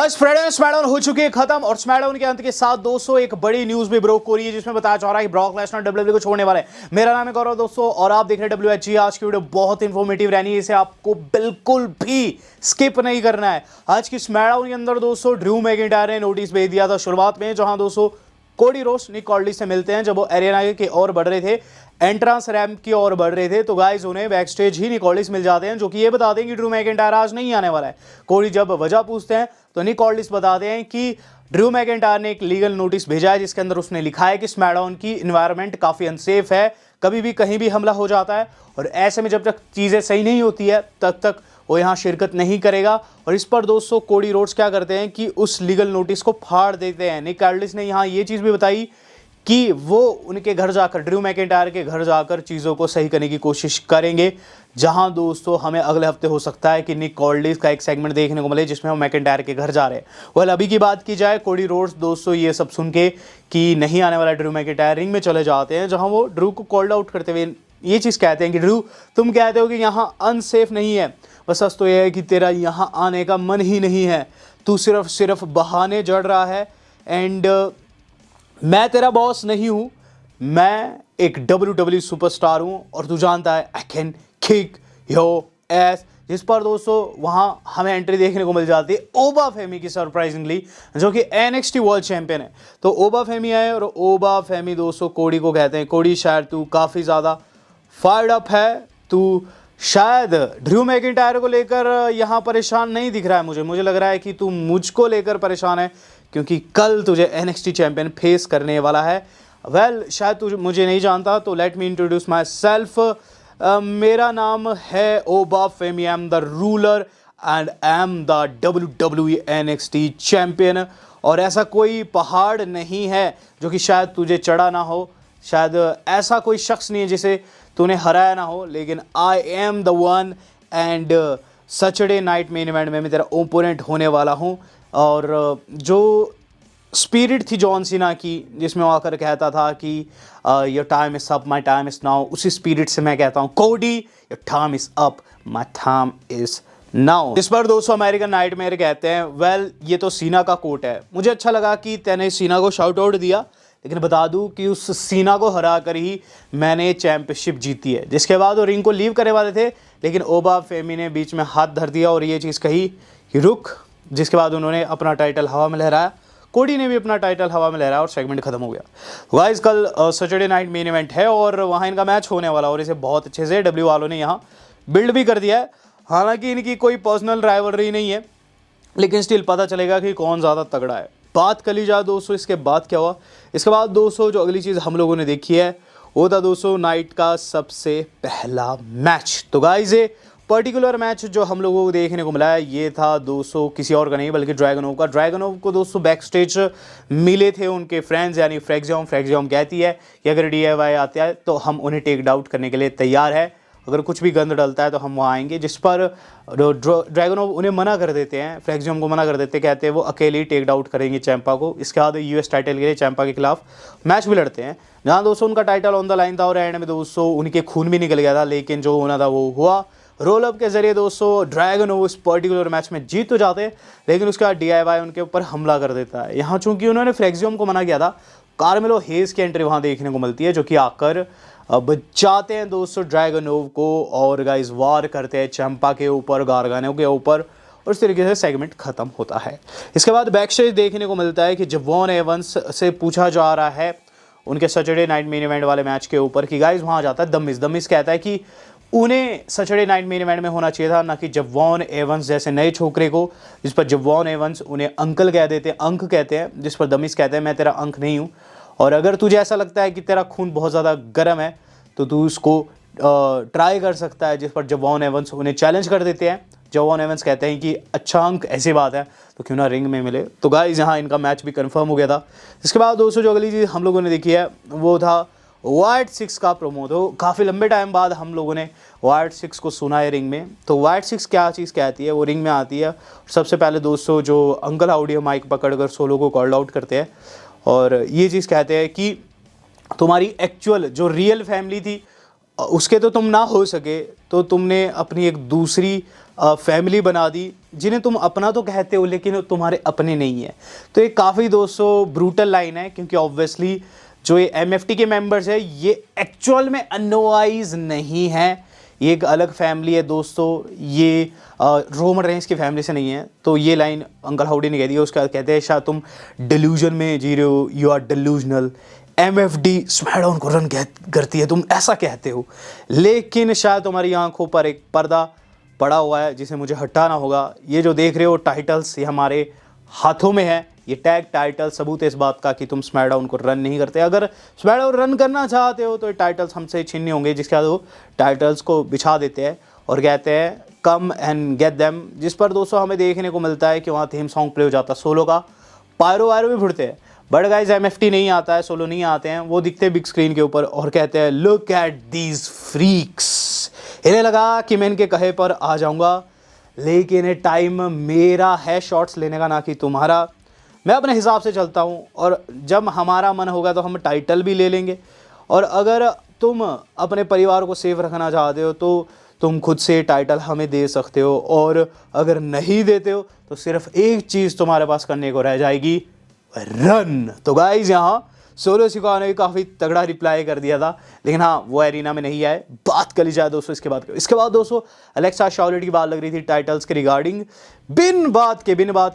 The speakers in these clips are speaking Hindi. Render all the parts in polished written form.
गाइस फ्राइडे स्मैकडाउन हो चुकी है खत्म और स्मैकडाउन के अंत के साथ दोस्तों एक बड़ी न्यूज भी ब्रोक हो रही है जिसमें बताया जा रहा है कि ब्रॉक लेसनर डब्ल्यूडब्ल्यूई को छोड़ने वाले हैं। मेरा नाम है गौरव दोस्तों और आप देख रहे हैं डब्ल्यूएचजी। आज की वीडियो बहुत इंफॉर्मेटिव रहनी है, इसे आपको बिल्कुल भी स्किप नहीं करना है। आज की स्मैकडाउन के अंदर दोस्तों ड्रू मैकिंटायर ने नोटिस भेज दिया था शुरुआत में, जहां दोस्तों कोडी रोड्स निक ऑल्डी से मिलते हैं जब वो एरिना की ओर बढ़ रहे थे, एंट्रांस रैंप की ओर बढ़ रहे थे, तो गाइस उन्हें बैक स्टेज ही निक ऑल्डिस मिल जाते हैं जो कि ये बताते हैं कि ड्रू मैकिंटायर आज नहीं आने वाला है। कोडी जब वजह पूछते हैं तो निक ऑल्डिस बताते हैं कि ड्रू मैकिंटायर ने एक लीगल नोटिस भेजा है जिसके अंदर उसने लिखा है कि स्मैकडाउन की एनवायरनमेंट काफी अनसेफ है, कभी भी कहीं भी हमला हो जाता है और ऐसे में जब तक चीजें सही नहीं होती है तब तक वो यहाँ शिरकत नहीं करेगा। और इस पर दोस्तों कोडी रोड्स क्या करते हैं कि उस लीगल नोटिस को फाड़ देते हैं। निक ऑल्डिस ने यहाँ ये चीज़ भी बताई कि वो उनके घर जाकर, ड्रू मैकिंटायर के घर जाकर चीज़ों को सही करने की कोशिश करेंगे, जहां दोस्तों हमें अगले हफ्ते हो सकता है कि निक ऑल्डिस का एक सेगमेंट देखने को मिले जिसमें वो मैकिंटायर के घर जा रहे हैं। वेल अभी की बात की जाए, कोडी रोड्स दोस्तों ये सब सुन के कि नहीं आने वाला ड्रू मैकिंटायर रिंग में चले जाते हैं, जहाँ वो ड्रू को कॉल्ड आउट करते हुए ये चीज़ कहते हैं कि ड्रू तुम कहते हो कि यहाँ अनसेफ नहीं है, बस सच तो यह है कि तेरा यहाँ आने का मन ही नहीं है, तू सिर्फ बहाने जड़ रहा है। एंड मैं तेरा बॉस नहीं हूँ, मैं एक WWE सुपरस्टार हूँ और तू जानता है I can kick your S. जिस पर दोस्तों वहाँ हमें एंट्री देखने को मिल जाती है ओबा फेमी की, सरप्राइजिंगली, जो कि NXT वर्ल्ड चैंपियन है। तो ओबा फेमी आए और ओबा फेमी दोस्तों कोडी को कहते हैं, कोडी शायद तू काफ़ी ज़्यादा फायर्ड अप है, तू शायद ड्रू मैकिंटायर को लेकर यहाँ परेशान नहीं दिख रहा है, मुझे लग रहा है कि तू मुझको लेकर परेशान है क्योंकि कल तुझे NXT चैंपियन फेस करने वाला है। वेल शायद तू मुझे नहीं जानता तो let me introduce myself. मेरा नाम है Oba Femi, I am the ruler and I am the WWE NXT champion. और ऐसा कोई पहाड़ नहीं है जो कि शायद तुझे चढ़ा ना हो, शायद ऐसा कोई शख्स नहीं है जिसे तूने हराया ना हो, लेकिन आई am the one and Saturday night main event में मैं तेरा ओपोनेंट होने वाला हूँ। और जो स्पिरिट थी जॉन सीना की जिसमें वो आकर कहता था कि your time is up my time is now, उसी स्पिरिट से मैं कहता हूँ कोडी your time is up my time is now. इस पर दोस्तों अमेरिकन नाइटमेयर कहते हैं, वेल ये तो सीना का कोट है, मुझे अच्छा लगा कि तैने सीना को शाउट आउट दिया, लेकिन बता दूं कि उस सीना को हरा कर ही मैंने चैंपियनशिप जीती है। जिसके बाद वो रिंग को लीव करने वाले थे, लेकिन ओबा फेमी ने बीच में हाथ धर दिया और ये चीज़ कही कि रुक, जिसके बाद उन्होंने अपना टाइटल हवा में लहराया, कोडी ने भी अपना टाइटल हवा में लहराया और सेगमेंट खत्म हो गया। गाइस कल सैटरडे नाइट मेन इवेंट है और वहाँ इनका मैच होने वाला और इसे बहुत अच्छे से डब्ल्यू वालों ने यहाँ बिल्ड भी कर दिया है। हालांकि इनकी कोई पर्सनल राइवलरी नहीं है, लेकिन स्टिल पता चलेगा कि कौन ज़्यादा तगड़ा है। बात कर ली जाए दोस्तों इसके बाद क्या हुआ, इसके बाद दोस्तों जो अगली चीज़ हम लोगों ने देखी है वो था दोस्तों नाइट का सबसे पहला मैच। तो गाइस ये पर्टिकुलर मैच जो हम लोगों को देखने को मिला है ये था दोस्तों किसी और का नहीं बल्कि ड्रैगनोव का। ड्रैगनोव को दोस्तों बैक स्टेज मिले थे उनके फ्रेंड्स यानी फ्रैक्जियम कहती है कि अगर DIY आता है तो हम उन्हें टेक डाउट करने के लिए तैयार है, अगर कुछ भी गंद डलता है तो हम वहाँ आएंगे। जिस पर ड्रैगनोव उन्हें मना कर देते हैं, फ्रैक्जियम को मना कर देते हैं, कहते हैं वो अकेले ही टेक आउट करेंगे चैंपा को। इसके बाद US टाइटल के लिए चैंपा के खिलाफ मैच भी लड़ते हैं, जहाँ दोस्तों उनका टाइटल ऑन द लाइन था और एंड में दोस्तों उनके खून भी निकल गया था, लेकिन जो होना था वो हुआ। रोल अप के जरिए दोस्तों ड्रैगनोव उस पर्टिकुलर मैच में जीत तो जाते, लेकिन उसके बाद DIY उनके ऊपर हमला कर देता है। यहाँ चूंकि उन्होंने फ्रैक्जियम को मना किया था, कार्मेलो हेज की एंट्री वहाँ देखने को मिलती है जो कि आकर बचाते हैं दोस्तों ड्रैगनोव को और गाइस वार करते हैं चैंपा के ऊपर, गार्गानो के ऊपर, और इस तरीके से सेगमेंट खत्म होता है। इसके बाद बैक स्टेज देखने को मिलता है कि जवॉन एवंस से पूछा जा रहा है उनके सैटरडे नाइट मेन इवेंट वाले मैच के ऊपर कि गाइस वहाँ जाता है दमिस कहता है कि उन्हें सैटरडे नाइट मेन इवेंट में होना चाहिए था, ना कि जवॉन एवंस जैसे नए छोकरे को, जिस पर जवॉन एवंस उन्हें अंकल कह देते हैं, अंक कहते हैं, जिस पर दमिस कहते हैं मैं तेरा अंक नहीं हूँ, और अगर तुझे ऐसा लगता है कि तेरा खून बहुत ज़्यादा गर्म है तो तू उसको ट्राई कर सकता है। जिस पर जवॉन एवंस उन्हें चैलेंज कर देते हैं। जवॉन एवंस कहते हैं कि अच्छा अंक ऐसी बात है तो क्यों ना रिंग में मिले। तो गाइस यहाँ इनका मैच भी कंफर्म हो गया था। इसके बाद दोस्तों जो अगली चीज़ हम लोगों ने देखी है वो था वाइट सिक्स का प्रोमो। तो काफ़ी लंबे टाइम बाद हम लोगों ने वाइट सिक्स को सुना है रिंग में। तो वाइट सिक्स क्या चीज़ कहती है, वो रिंग में आती है। सबसे पहले दोस्तों जो अंकल हाउडी माइक पकड़कर सोलो को कॉल आउट करते हैं और ये चीज़ कहते हैं कि तुम्हारी एक्चुअल जो रियल फैमिली थी उसके तो तुम ना हो सके, तो तुमने अपनी एक दूसरी फैमिली बना दी जिन्हें तुम अपना तो कहते हो लेकिन वो तुम्हारे अपने नहीं है। तो ये काफ़ी दोस्तों ब्रूटल लाइन है, क्योंकि ऑब्वियसली जो ये एमएफटी के मेंबर्स है ये एक्चुअल में अनोवाइज नहीं है, ये एक अलग फैमिली है दोस्तों, ये रोमन रेंस की फैमिली से नहीं है। तो ये लाइन अंकल हाउडी ने कह दी है। उसके बाद कहते हैं शायद तुम डिल्यूजन में जी रहे हो, you are delusional, MFD SmackDown को रन करती है, तुम ऐसा कहते हो, लेकिन शायद तुम्हारी आंखों पर एक पर्दा पड़ा हुआ है जिसे मुझे हटाना होगा। ये जो देख रहे हो टाइटल्स ये हमारे हाथों में है, ये टैग टाइटल सबूत है इस बात का कि तुम स्मैकडाउन को रन नहीं करते। अगर स्मैकडाउन रन करना चाहते हो तो ये टाइटल्स हमसे छीनने होंगे, जिसके बाद वो टाइटल्स को बिछा देते हैं और कहते हैं कम एंड गेट देम, जिस पर दोस्तों हमें देखने को मिलता है कि वहाँ थीम सॉन्ग प्ले हो जाता है सोलो का, पायरो वायरो भी फुटते हैं। बट गाइस एमएफटी नहीं आता है, सोलो नहीं आते हैं, वो दिखते हैं बिग स्क्रीन के ऊपर और कहते हैं लुक एट दीज फ्रीक्स। इन्हें लगा कि मैं इनके कहे पर आ जाऊंगा, लेकिन टाइम मेरा है शॉट्स लेने का, ना कि तुम्हारा। मैं अपने हिसाब से चलता हूँ और जब हमारा मन होगा तो हम टाइटल भी ले लेंगे। और अगर तुम अपने परिवार को सेफ रखना चाहते हो तो तुम खुद से टाइटल हमें दे सकते हो, और अगर नहीं देते हो तो सिर्फ एक चीज़ तुम्हारे पास करने को रह जाएगी, रन। तो गाइज यहाँ सोलो सिकाओ ने काफ़ी तगड़ा रिप्लाई कर दिया था, लेकिन हाँ वो एरिना में नहीं आए। बात कर ली जाए दोस्तों इसके बाद दोस्तों अलेक्सा शार्लेट की बात लग रही थी टाइटल्स के रिगार्डिंग। बिन बात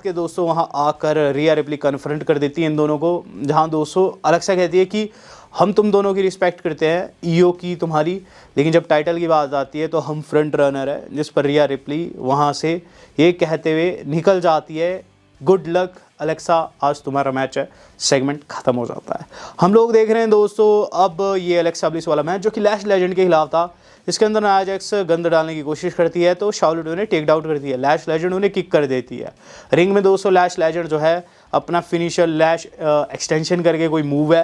के दोस्तों वहाँ आकर रिया रिप्ली कन्फ्रंट कर देती है इन दोनों को, जहाँ दोस्तों अलेक्सा कहती है कि हम तुम दोनों की रिस्पेक्ट करते हैं, ईओ की तुम्हारी, लेकिन जब टाइटल की बात आती है तो हम फ्रंट रनर है। जिस पर रिया रिप्ली वहाँ से ये कहते हुए निकल जाती है, गुड लक अलेक्सा, आज तुम्हारा मैच है। सेगमेंट खत्म हो जाता है। हम लोग देख रहे हैं दोस्तों अब ये अलेक्सा ब्लिस वाला मैच जो कि लैश लेजेंड के खिलाफ था। इसके अंदर नाया जैक्स गंद डालने की कोशिश करती है तो शार्लेट उन्हें टेक डाउन करती है, लैश लेजेंड उन्हें किक कर देती है। रिंग में दोस्तों लैश लेजेंड जो है अपना फिनिशर लैश एक्सटेंशन करके कोई मूव है,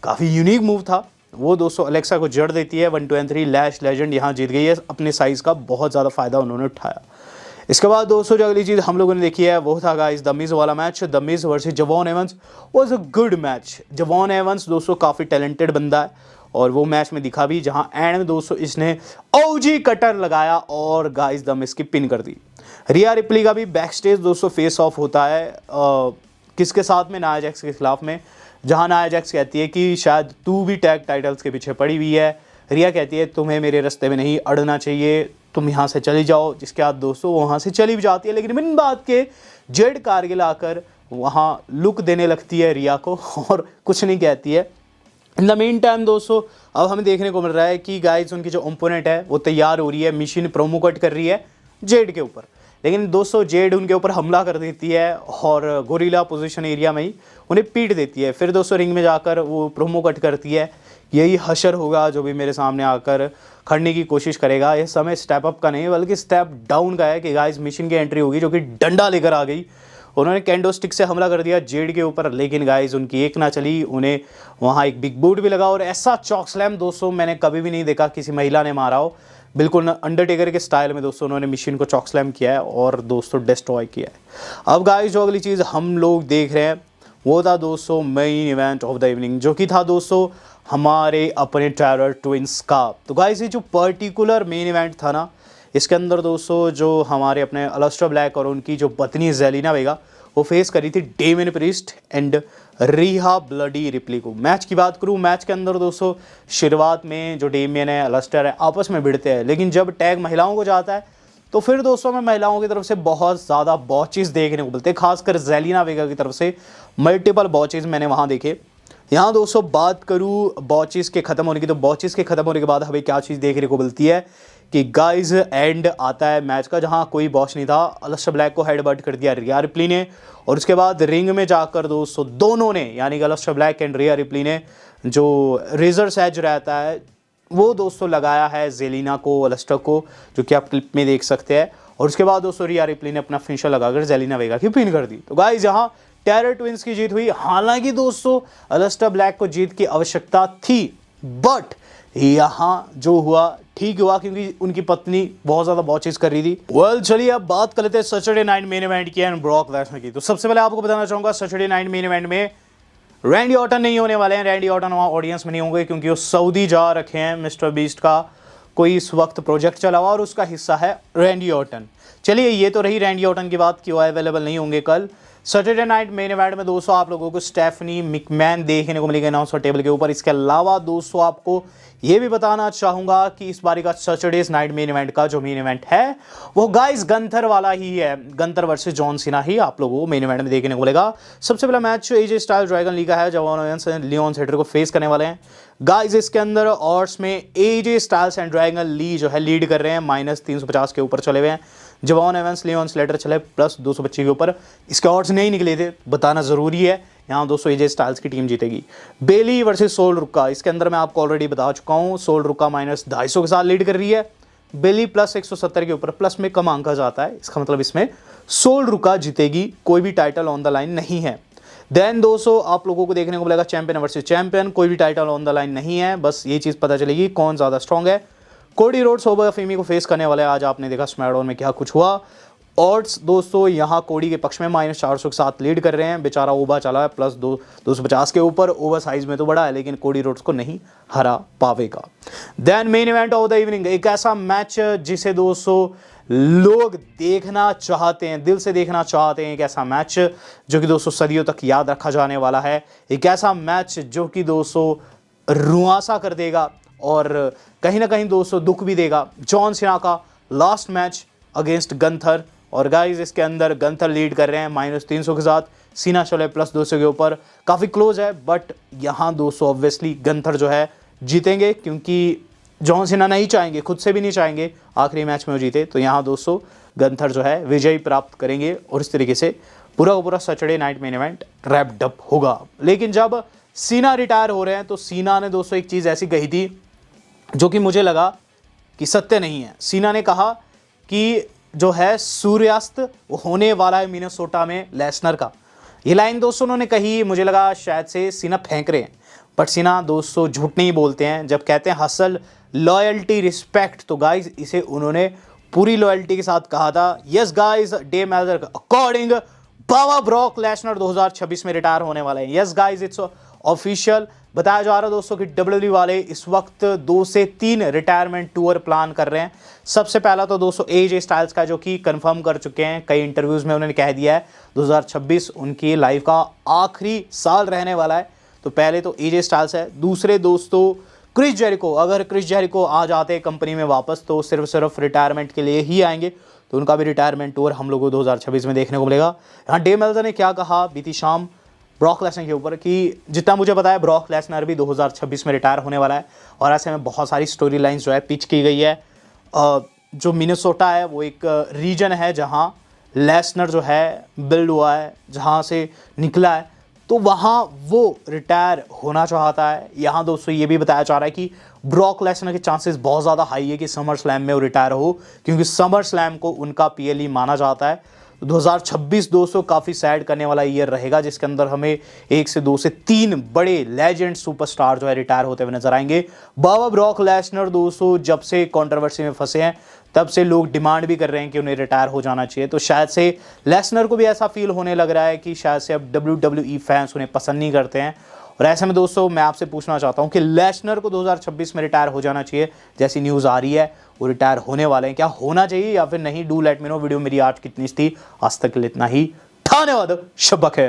काफ़ी यूनिक मूव था, वो दोस्तों अलेक्सा को जड़ देती है। 1 2 and 3 लैश लेजेंड यहाँ जीत गई है, अपने साइज़ का बहुत ज़्यादा फ़ायदा उन्होंने उठाया। इसके बाद दोस्तों जो अगली चीज़ हम लोगों ने देखी है वो था गाइस द मिज़ वाला match, the Miz versus Javon Evans was a good match. Javon Evans दोस्तों काफ़ी टैलेंटेड बंदा है और वो मैच में दिखा भी, जहां एंड में दोस्तों इसने ओजी कटर लगाया और गाइस द मिज़ की पिन कर दी। रिया रिप्ली का भी बैक स्टेज दोस्तों फेस ऑफ होता है किसके साथ में, नाया जैक्स के खिलाफ में, जहां नाया जैक्स कहती है कि शायद तू भी टैग टाइटल्स के पीछे पड़ी हुई है। रिया कहती है तुम्हें मेरे रास्ते में नहीं अड़ना चाहिए, तुम यहाँ से चली जाओ, जिसके बाद दोस्तों वहाँ से चली भी जाती है। लेकिन बिन बात के जेड कारगिल आकर वहाँ लुक देने लगती है रिया को और कुछ नहीं कहती है। इन द मेन टाइम दोस्तों अब हमें देखने को मिल रहा है कि गाइस उनकी जो ओपोनेंट है वो तैयार हो रही है, मिशन प्रोमो कट कर रही है जेड के ऊपर, लेकिन दोस्तों जेड उनके ऊपर हमला कर देती है और गोरिल्ला पोजीशन एरिया में ही उन्हें पीट देती है। फिर दोस्तों रिंग में जाकर वो प्रोमो कट करती है, यही हशर होगा जो भी मेरे सामने आकर खड़ने की कोशिश करेगा। यह समय स्टेप अप का नहीं बल्कि स्टेप डाउन का है कि गाइस मिशन की एंट्री होगी जो कि डंडा लेकर आ गई। उन्होंने कैंडो स्टिक से हमला कर दिया जेड के ऊपर, लेकिन गाइस उनकी एक ना चली, उन्हें वहाँ एक बिग बूट भी लगा और ऐसा चॉक स्लैम दोस्तों मैंने कभी भी नहीं देखा किसी महिला ने मारा हो। बिल्कुल अंडरटेकर के स्टाइल में दोस्तों उन्होंने मिशन को चॉक स्लैम किया है और दोस्तों डिस्ट्रॉय किया है। अब गाइस जो अगली चीज़ हम लोग देख रहे हैं वो था दोस्तों main event of the evening, जो कि था दोस्तों हमारे अपने टेरर ट्विंस का। तो गाइस ये जो पर्टिकुलर मेन इवेंट था ना, इसके अंदर दोस्तों जो हमारे अपने अलिस्टर ब्लैक और उनकी जो पत्नी जेलिना वेगा वो फेस करी थी डेमियन प्रीस्ट एंड रिहा ब्लडी रिप्ली को। मैच की बात करूँ, मैच के अंदर दोस्तों शुरुआत में जो डेमियन है अलिस्टर है आपस में भिड़ते हैं, लेकिन जब टैग महिलाओं को जाता है तो फिर दोस्तों में महिलाओं की तरफ से बहुत ज़्यादा बॉचेस देखने को मिलते हैं, खासकर जेलिना वेगा की तरफ से मल्टीपल बॉचेस मैंने वहाँ देखे। यहाँ दोस्तों बात करूँ बॉचेस के ख़त्म होने की, तो बॉचेस के ख़त्म होने के बाद हमें क्या चीज़ देखने को मिलती है कि गाइज एंड आता है मैच का जहाँ कोई बॉच नहीं था। अलिस्टर ब्लैक को हेडबट कर दिया रिया रिप्ली ने और उसके बाद रिंग में जाकर दोस्तों दोनों ने यानी कि अलिस्टर ब्लैक एंड रिया रिप्ली ने जो रेजर्स एज रहता है वो दोस्तों लगाया है जेलिना को, अलिस्टर को, जो कि आप क्लिप में देख सकते हैं। और उसके बाद दोस्तों रिया रिप्ली ने अपना फिनिशर लगाकर जेलिना वेगा की पिन कर दी। तो गाइज यहाँ टेरर ट्विंस की जीत हुई। हालांकि दोस्तों अलिस्टर ब्लैक को जीत की आवश्यकता थी, बट यहाँ जो हुआ ठीक हुआ क्योंकि उनकी पत्नी बहुत ज़्यादा बॉचेस कर रही थी। वेल चलिए अब बात कर लेते हैं सैटरडे नाइट मेन इवेंट की एंड ब्रॉक लेसनर की। तो सबसे पहले आपको बताना चाहूँगा सैटरडे नाइट मेन इवेंट में रैंडी ऑर्टन नहीं होने वाले हैं। रैंडी ऑर्टन वहाँ ऑडियंस में नहीं होंगे क्योंकि वो सऊदी जा रखे हैं मिस्टर बीस्ट का कोई इस वक्त प्रोजेक्ट चला हुआ और उसका हिस्सा है रैंडी ऑर्टन। चलिए ये तो रही रैंडी ऑर्टन की बात, क्यों अवेलेबल नहीं होंगे कल। सैटरडे नाइट मेन इवेंट में दोस्तों आप लोगों को स्टेफनी मैकमैन देखने को मिलेगी अनाउंसर टेबल के ऊपर। इसके अलावा दोस्तों आपको ये भी बताना चाहूंगा कि इस बारी का सैटरडे नाइट मेन इवेंट का जो मेन इवेंट है वो गाइस गंथर वाला ही है। गंथर वर्सेस जॉन सीना ही आप लोगों को मेन इवेंट में देखने को मिलेगा। सबसे पहला match AJ Styles Dragon Lee का है, जवान ओवेंस लियोन सेटर को फेस करने वाले हैं। गाइस इसके अंदर ऑड्स में AJ Styles and Dragon Lee जो है लीड कर रहे हैं, -350 के ऊपर चले हुए हैं। जवान एवेंस लियोन स्लेटर चले +225 के ऊपर। इसके ऑड्स नहीं निकले थे, बताना ज़रूरी है। यहाँ दोस्तों एजे स्टाइल्स की टीम जीतेगी। बेली वर्सेस सोल रुक्का, इसके अंदर मैं आपको ऑलरेडी बता चुका हूँ। सोल रुक्का -250 के साथ लीड कर रही है। बेली +170 के ऊपर, प्लस में कम आंका जाता है, इसका मतलब इसमें सोल रुक्का जीतेगी। कोई भी टाइटल ऑन द लाइन नहीं है। देन दोस्तों आप लोगों को देखने को मिलेगा चैंपियन वर्सेस चैंपियन, कोई भी टाइटल ऑन द लाइन नहीं है। बस ये चीज़ पता चलेगी कौन ज़्यादा स्ट्रॉन्ग है। कोडी रोड्स ओबा फेमी को फेस करने वाले हैं। आज आपने देखा स्मैकडाउन में क्या कुछ हुआ। ऑड्स दोस्तों यहाँ कोडी के पक्ष में -400 के साथ लीड कर रहे हैं। बेचारा ओबा चला है +250 के ऊपर। ओवर साइज में तो बड़ा है लेकिन कोडी रोड्स को नहीं हरा पावेगा। Then main event of the evening, एक ऐसा मैच जिसे दोस्तों लोग देखना चाहते हैं, दिल से देखना चाहते हैं। एक ऐसा मैच जो कि दोस्तों सदियों तक याद रखा जाने वाला है। एक ऐसा मैच जो कि दोस्तों रुआंसा कर देगा और कहीं ना कहीं दोस्तों दुख भी देगा। जॉन सीना का लास्ट मैच अगेंस्ट गंथर, और गाइस इसके अंदर गंथर लीड कर रहे हैं -300 के साथ। सीना चले +200 के ऊपर, काफ़ी क्लोज है। बट यहाँ दोस्तों ऑब्वियसली गंथर जो है जीतेंगे, क्योंकि जॉन सीना नहीं चाहेंगे, खुद से भी नहीं चाहेंगे आखिरी मैच में वो जीते। तो यहाँ दोस्तों गंथर जो है विजय प्राप्त करेंगे और इस तरीके से पूरा का पूरा Saturday night main event wrapped up होगा। लेकिन जब सीना रिटायर हो रहे हैं तो सीना ने दोस्तों एक चीज़ ऐसी कही थी जो कि मुझे लगा कि सत्य नहीं है। सीना ने कहा कि जो है सूर्यास्त होने वाला है मिनेसोटा में लेसनर का। ये लाइन दोस्तों उन्होंने कही, मुझे लगा शायद से सीना फेंक रहे हैं, बट सीना दोस्तों झूठ नहीं बोलते हैं। जब कहते हैं हसल, लॉयल्टी, रिस्पेक्ट, तो गाइज इसे उन्होंने पूरी लॉयल्टी के साथ कहा था। Yes guys, day major according बाबा ब्रॉक लेसनर 2026 में रिटायर होने वाले हैं। Yes guys, it's official. बताया जा रहा है दोस्तों कि डब्ल्यूडब्ल्यूई वाले इस वक्त 2 से 3 रिटायरमेंट टूर प्लान कर रहे हैं। सबसे पहला तो दोस्तों एजे स्टाइल्स का, जो कि कंफर्म कर चुके हैं, कई इंटरव्यूज़ में उन्होंने कह दिया है 2026 उनकी लाइफ का आखिरी साल रहने वाला है। तो पहले तो एजे स्टाइल्स है। दूसरे दोस्तों क्रिस जेरिको, अगर क्रिस जेरिको आ जाते कंपनी में वापस तो सिर्फ रिटायरमेंट के लिए ही आएंगे। तो उनका भी रिटायरमेंट टूर हम लोगों को 2026 में देखने को मिलेगा। यहाँ डे मेल्जर ने क्या कहा बीती शाम ब्रॉक लेसनर के ऊपर कि जितना मुझे पता है ब्रॉक लेसनर भी 2026 में रिटायर होने वाला है। और ऐसे में बहुत सारी स्टोरी लाइन्स जो है पिच की गई है। जो मिनेसोटा है वो एक रीजन है जहां लेसनर जो है बिल्ड हुआ है, जहां से निकला है, तो वहां वो रिटायर होना चाहता है। यहाँ दोस्तों ये भी बताया जा रहा है कि ब्रॉक लेसनर के चांसेस बहुत ज़्यादा हाई है कि समर स्लैम में वो रिटायर हो, क्योंकि समर स्लैम को उनका पीएलई माना जाता है। 2026 दोस्तों काफ़ी सैड करने वाला ईयर रहेगा, जिसके अंदर हमें 1 से 2 से 3 बड़े लेजेंड सुपरस्टार जो है रिटायर होते हुए नजर आएंगे। बाबा ब्रॉक लेसनर दोस्तों जब से कंट्रोवर्सी में फंसे हैं तब से लोग डिमांड भी कर रहे हैं कि उन्हें रिटायर हो जाना चाहिए। तो शायद से लेसनर को भी ऐसा फील होने लग रहा है कि शायद से अब WWE फैंस उन्हें पसंद नहीं करते हैं। और ऐसे में दोस्तों मैं आपसे पूछना चाहता हूं कि लेसनर को 2026 में रिटायर हो जाना चाहिए, जैसी न्यूज़ आ रही है वो रिटायर होने वाले हैं, क्या होना चाहिए या फिर नहीं? Do let me know. Video मेरी आज कितनी थी, आज तक के लिए इतना ही। धन्यवाद, शब्बा खैर।